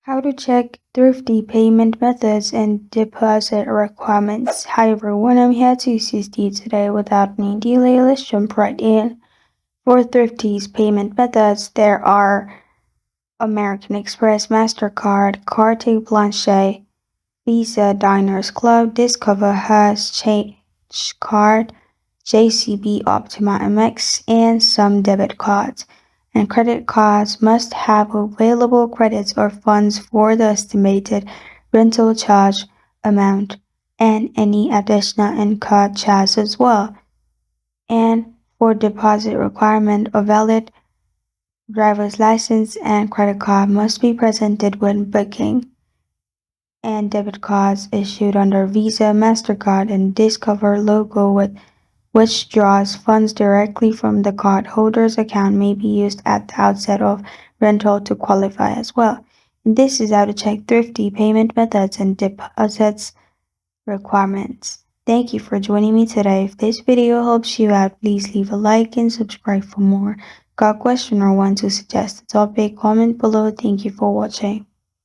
How to check Thrifty payment methods and deposit requirements. Hi everyone, I'm here to assist you today without any delay. Let's jump right in. For Thrifty's payment methods, there are American Express, MasterCard, Carte Blanche, Visa, Diners Club, Discover, Has, Change Card, JCB, Optima MX, and some debit cards. And credit cards must have available credits or funds for the estimated rental charge amount and any additional in-card charge as well. And for deposit requirement, a valid driver's license and credit card must be presented when booking. And debit cards issued under Visa, MasterCard, and Discover logo which draws funds directly from the cardholder's account may be used at the outset of rental to qualify as well. And this is how to check Thrifty payment methods and deposits requirements. Thank you for joining me today. If this video helps you out, please leave a like and subscribe for more. Got a question or want to suggest a topic? Comment below. Thank you for watching.